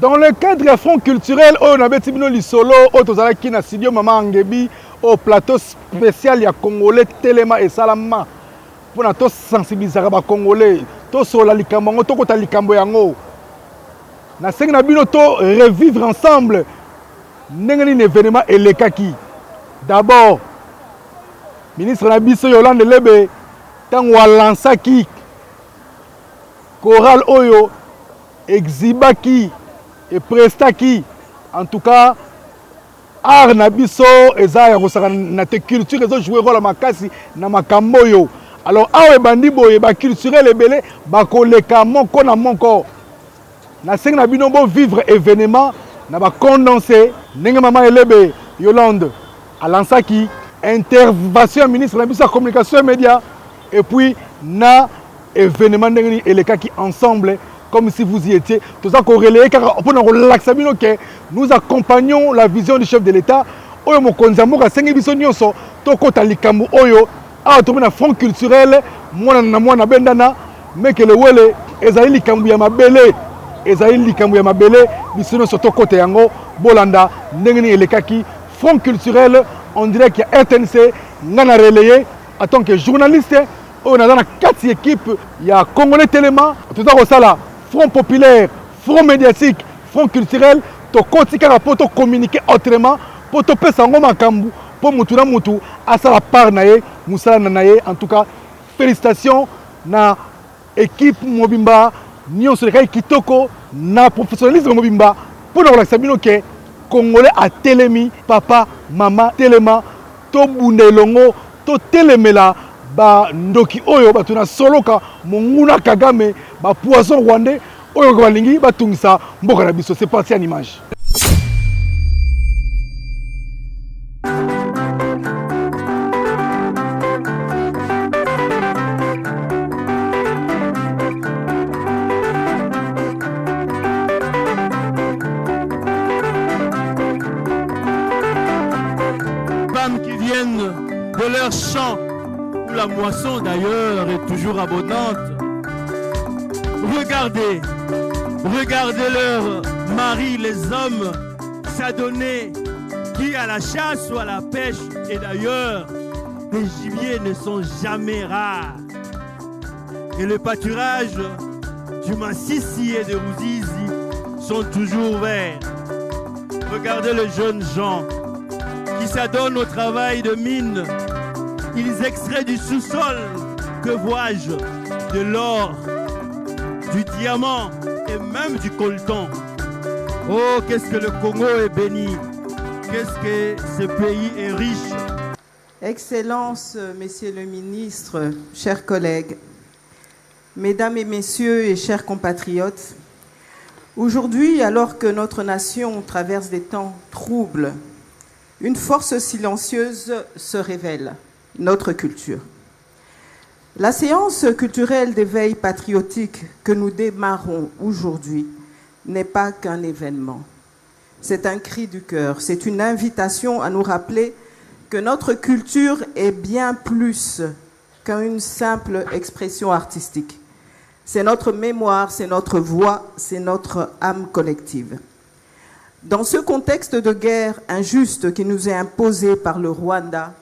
Dans le cadre du front culturel, on a bêtibino lisolo, autozala qui na studio Maman Angebi au plateau spécial ya Congolais Telema et Salama. Pour na to sensibiliser ba Congolais, to sola likambo, to kota likambo yango. Na sengi na bino to revivre ensemble. N'engani événement elekaki. D'abord, ministre Nabiso Yolande Lebe tango lansaki choral oyo exhibaki et prestaki, en tout cas, art nabiso eza ya kosaka na te culture ezo jouer rôle makasi na makambo yo. Alors awe bandi boye ba culturel ebele ba koleka moko na moko. Na sengi na bino bo vivre événement na ba condenser ndenge Maman Elebe Yolande alansaki intervention ministre nabiso ya communication et médias et puis na événement ndenge elekaki ensemble. Comme si vous y étiez, tout ça corrélé, car nous accompagnons la vision du chef de l'État. Oyo mokonzamu ka sengi biso nyonso to kota likambo oyo a to na front culturel mwana bendana mais que le wele ezali likambo ya mabele biso nyonso to kota yango bolanda ndenge ni elekaki front culturel on dirait qu'il y a RTNC ngana relayé en tant que journaliste on a dans la 4 équipes il y a Congolais Téléma tout ça sala front populaire, front médiatique, front culturel, to kotika pour to communiquer autrement, pour to pesa ngoma kambu, pour mutu na mutu, asa la part nae, musala na nae, en tout cas, félicitations na équipe Mobimba, Nyon Solekai Kitoko, na professionnalisme Mobimba, pour nous relaxer bino ke Congolais a telemi, papa, maman, telema, to bundelongo, to telemela, ba ndoki oyo batuna soloka monguna Kagame ba poisson rwandais oyo balingi batungisa mboka na biso. C'est parti en image. Femmes qui viennent de leur champ, la moisson d'ailleurs est toujours abondante. Regardez leurs maris, les hommes, s'adonner, qui à la chasse ou à la pêche. Et d'ailleurs, les gibiers ne sont jamais rares. Et le pâturage du Massissi et de Ruzizi sont toujours verts. Regardez les jeunes gens qui s'adonnent au travail de mine. Ils extraient du sous-sol, que vois-je, de l'or, du diamant et même du coltan. Oh, qu'est-ce que le Congo est béni, qu'est-ce que ce pays est riche. Excellences, Messieurs le Ministre, chers collègues, Mesdames et Messieurs et chers compatriotes, aujourd'hui, alors que notre nation traverse des temps troubles, une force silencieuse se révèle. Notre culture. La séance culturelle d'éveil patriotique que nous démarrons aujourd'hui n'est pas qu'un événement. C'est un cri du cœur, c'est une invitation à nous rappeler que notre culture est bien plus qu'une simple expression artistique. C'est notre mémoire, c'est notre voix, c'est notre âme collective. Dans ce contexte de guerre injuste qui nous est imposé par le Rwanda,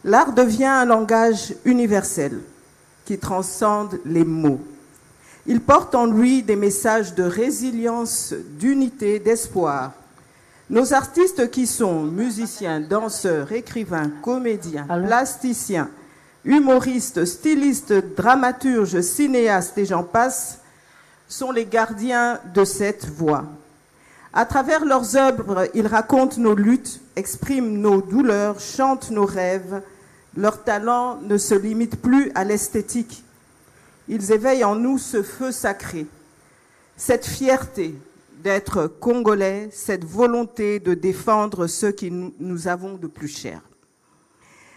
l'art devient un langage universel qui transcende les mots. Il porte en lui des messages de résilience, d'unité, d'espoir. Nos artistes qui sont musiciens, danseurs, écrivains, comédiens, plasticiens, humoristes, stylistes, dramaturges, cinéastes et j'en passe, sont les gardiens de cette voix. À travers leurs œuvres, ils racontent nos luttes, expriment nos douleurs, chantent nos rêves. Leur talent ne se limite plus à l'esthétique. Ils éveillent en nous ce feu sacré, cette fierté d'être congolais, cette volonté de défendre ce que nous avons de plus cher.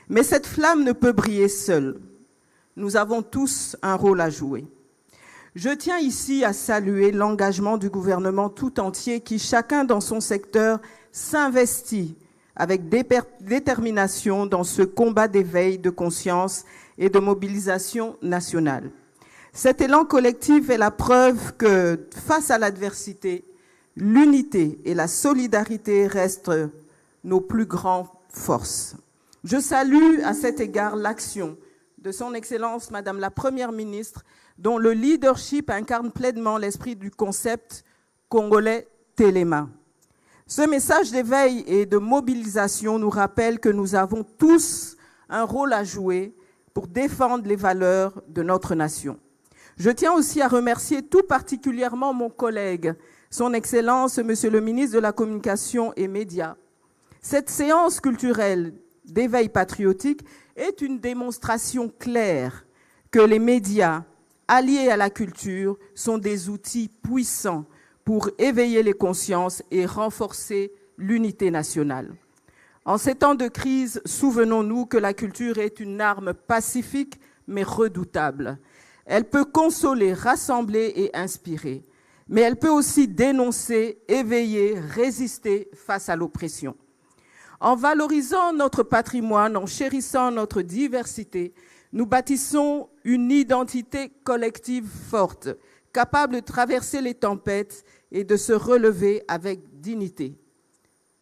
Mais cette flamme ne peut briller seule. Nous avons tous un rôle à jouer. Je tiens ici à saluer l'engagement du gouvernement tout entier qui, chacun dans son secteur, s'investit avec détermination dans ce combat d'éveil de conscience et de mobilisation nationale. Cet élan collectif est la preuve que, face à l'adversité, l'unité et la solidarité restent nos plus grandes forces. Je salue à cet égard l'action de son Excellence Madame la Première ministre, dont le leadership incarne pleinement l'esprit du concept congolais Téléma. Ce message d'éveil et de mobilisation nous rappelle que nous avons tous un rôle à jouer pour défendre les valeurs de notre nation. Je tiens aussi à remercier tout particulièrement mon collègue, son Excellence, Monsieur le ministre de la Communication et Médias. Cette séance culturelle d'éveil patriotique est une démonstration claire que les médias, alliés à la culture, sont des outils puissants pour éveiller les consciences et renforcer l'unité nationale. En ces temps de crise, souvenons-nous que la culture est une arme pacifique mais redoutable. Elle peut consoler, rassembler et inspirer, mais elle peut aussi dénoncer, éveiller, résister face à l'oppression. En valorisant notre patrimoine, en chérissant notre diversité, nous bâtissons une identité collective forte, capable de traverser les tempêtes et de se relever avec dignité.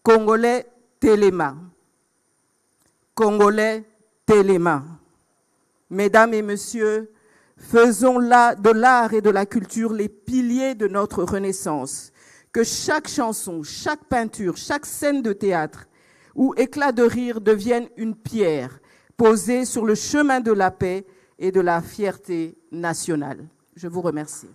Congolais Téléma. Congolais Téléma. Mesdames et messieurs, faisons de l'art et de la culture les piliers de notre renaissance. Que chaque chanson, chaque peinture, chaque scène de théâtre ou éclat de rire devienne une pierre posée sur le chemin de la paix et de la fierté nationale. Je vous remercie.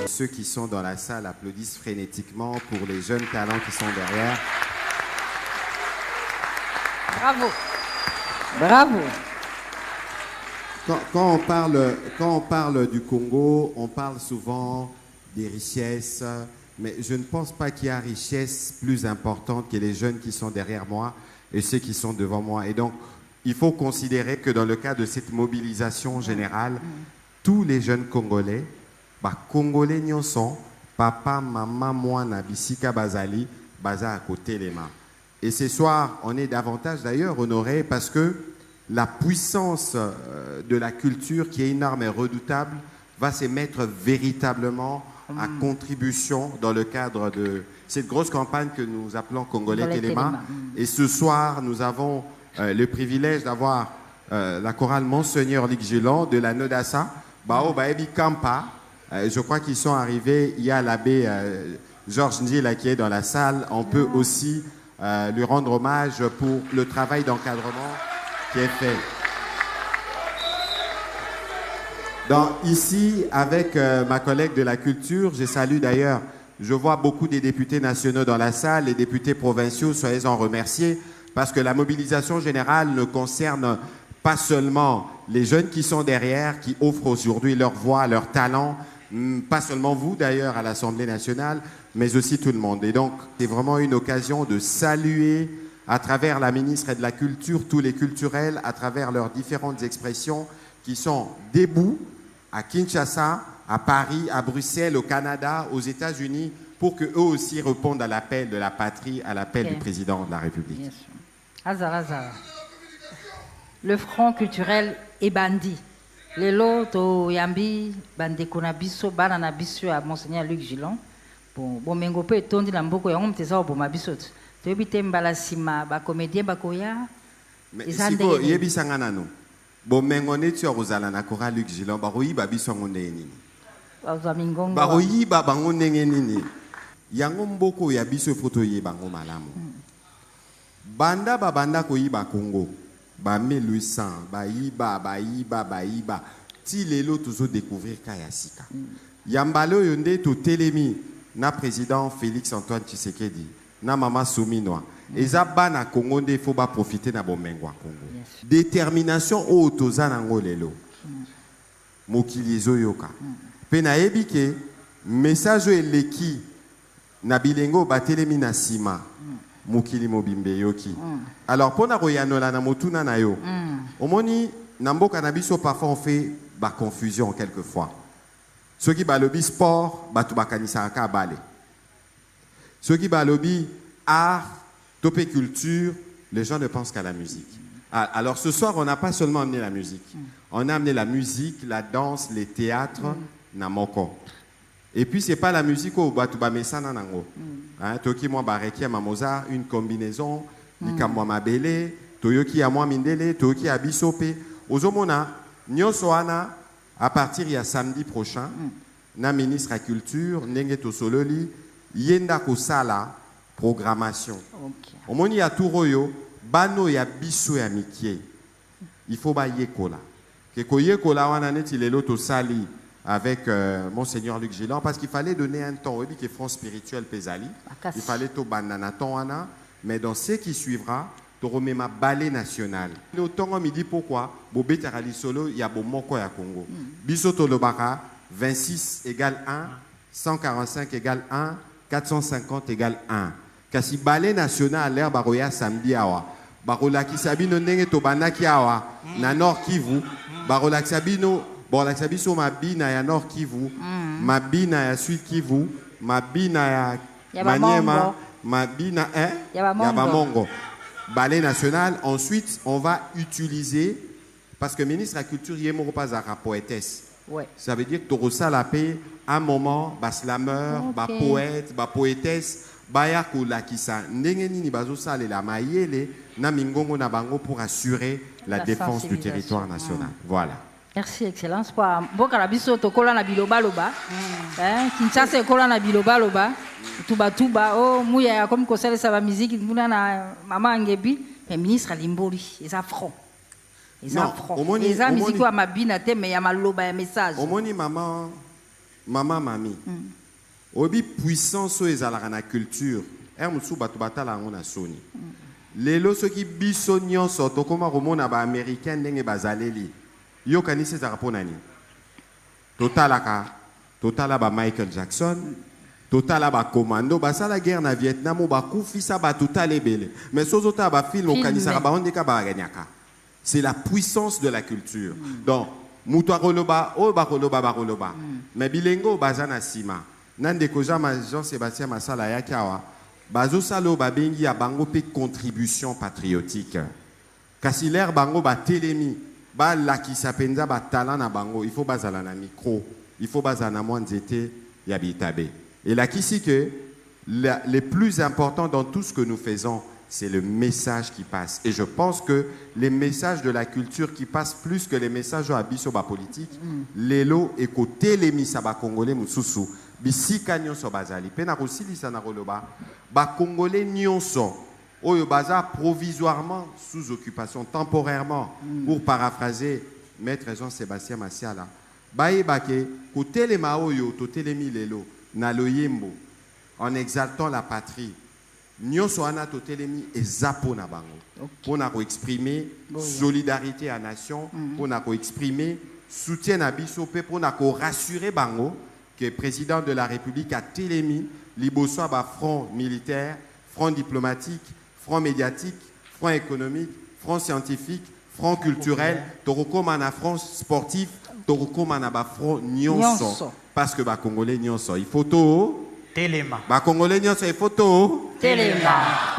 Ceux qui sont dans la salle applaudissent frénétiquement pour les jeunes talents qui sont derrière. Bravo. Bravo. Quand on parle du Congo, on parle souvent des richesses, mais je ne pense pas qu'il y a richesse plus importante que les jeunes qui sont derrière moi et ceux qui sont devant moi. Et donc, il faut considérer que dans le cadre de cette mobilisation générale, tous les jeunes Congolais, Congolais nyonso, papa, maman, mwana, bisika bazali, baza à côté les mains. Et ce soir, on est davantage d'ailleurs honoré parce que la puissance de la culture, qui est énorme et redoutable, va se mettre véritablement à contribution dans le cadre de cette grosse campagne que nous appelons Congolais Téléma. Et ce soir, nous avons le privilège d'avoir la chorale Monseigneur Luc Gillon de la Nodassa, Bao Baebi Kampa. Je crois qu'ils sont arrivés. Il y a l'abbé Georges Ndila qui est dans la salle. On peut aussi lui rendre hommage pour le travail d'encadrement qui est fait. Ici, avec ma collègue de la culture, je salue d'ailleurs, je vois beaucoup des députés nationaux dans la salle, les députés provinciaux, soyez-en remerciés, parce que la mobilisation générale ne concerne pas seulement les jeunes qui sont derrière, qui offrent aujourd'hui leur voix, leur talent, pas seulement vous d'ailleurs à l'Assemblée nationale, mais aussi tout le monde. Et donc, c'est vraiment une occasion de saluer à travers la ministre de la Culture, tous les culturels, à travers leurs différentes expressions qui sont debout à Kinshasa, à Paris, à Bruxelles, au Canada, aux États-Unis, pour qu'eux aussi répondent à l'appel de la patrie, à l'appel du président de la République. Bien sûr. Azar. Le front culturel est bandit. Lelo to yambi bande konabiso bana na biso à Monseigneur Luc Gillon. Bon mengo pe tondi na mboko yango mteza bo mabiso. To yebite mbala sima ba comédien bakoya. Mais siko yebisanga nanu. Bon mengo neti ozala na chorale Luc Gillon baroyi babiso ngonde nini. Bazamingongo. Baroyi bango ndenge nini. Yango mboko ya biso foto ye bango malamu. Banda babanda koyiba Congo. ba 1800 bayiba ti lelo toujours découvrir Kayasika. Yambalo yonde to telemi na président Félix Antoine Tshisekedi na mama Souminoa. Eza bana Congo nde faut ba profiter na bomengwa Congo. Détermination o toza nango lelo. Mokili ezoyoka. Pe na yebi ke message eleki na bilengo batelemi na sima. Mokili mobimbe yoki. Alors pona royanola na motuna na yo. Omoni na mboka na biso parfois on fait ba confusion quelquefois. Ceux qui balobi sport, batu bakanisa ka balé. Ceux qui balobi art, topé culture, les gens ne pensent qu'à la musique. Alors ce soir, on n'a pas seulement amené la musique. On a amené la musique, la danse, les théâtres, namoko. Et puis c'est pas la musique au batu bamesana nango. Hein, toki moi bareki ma Mozart, une combinaison, likamwa mabele, toyoki a moi mindele, toyoki a bisope. Ozomona nyosoana. À partir de samedi prochain, na ministre de la Culture, Ndenge Tosololi, yenda kosala programmation. Au moment ya turoyo, bano ya biso ya mikie. Il faut ba yekola. Que ko yekola wana neti lelo to sali avec monseigneur Luc Gilan parce qu'il fallait donner un temps, oui, que France spirituelle pesali. Il fallait to banana wana, mais dans ce qui suivra, tu remets ma ballet nationale. Autant on me dit pourquoi, Bobé Tarali Solo, il y a bon moko ya Congo. Bisoto Lobara, 26 égale 1, 145 égale 1, 450 égale 1. Kasi ballet national l'air baroya samedi awa. Barola Kisabino nenge tobanaki awa, na Nord Kivu. Barola Kisabino, bon la Kisabiso ma bina ya Nord Kivu, ma bina ya Sud Kivu, ma bina ya Maniema, ma bina Yabamongo. Ballet national, ensuite on va utiliser, parce que ministre de la Culture, il y a un poétesse. Ouais. Ça veut dire que tu as la paix, un moment, bas slammer, bas poète, bas poétesse, baya kola kisa. Ndengeni ni bazo sale la maïele, na mingongo na bango pour assurer la défense du territoire national. Voilà. Merci, Excellence. Mboka na biso tokola na biloba loba. Kinshasa ekola na biloba loba. Tuba oh muya ya comme kosala sa musique muna na mama ngebi mais ministre Limboli les affronts. Les affronts. Les musique wa mabina te mais ya maloba ya message. Omoni mami. Obi puissance ezala na culture. Musu batu batala ngona soni. Lelo soki biso nyonso tokoma romona ba américain ndenge bazaleli. Yo kanisi za raponani. Totala ba Michael Jackson. Totala ba commando basala guerre na Vietnam ba kufisa ba totale bele mais sozota ba film au kanisa ba ondeka ba ganyaka. C'est la puissance de la culture. Donc muto roloba o ba roloba mais bilengo bazana sima nande koja ma Jean-Sébastien Masala yakawa bazo salo ba bengi ya bango pe contribution patriotique. Kasiler bango ba telemi ba la ki sapenza ba talent na bango il faut bazala na micro il faut bazana mwanzete ya bitabe. Et là, ici que le plus important dans tout ce que nous faisons, c'est le message qui passe. Et je pense que les messages de la culture qui passent plus que les messages de la bisoba politique, lelo et côté les misaba congolais mususu, bisika nyonso bazali. Pena aussi lisana roloba, ba congolais nyonso, oyo baza provisoirement sous occupation, temporairement, pour paraphraser Maître Jean-Sébastien Massiala. Baye bake, côté les maoyo, côté les milelo. Naloyembo, en exaltant la patrie, nyonso ana totelemi ezapo na bango. On a exprimer solidarité à nation, on a exprimer soutien à biso pe pour na rassurer bango que le président de la République a telemi liboso ba front militaire, front diplomatique, front médiatique, front économique, front scientifique, front culturel, toroko mana front sportif, toroko mana ba front nyonso. Parce que les Congolais nyonso il faut tout. Téléma. Les Congolais nyonso il faut tout. Téléma.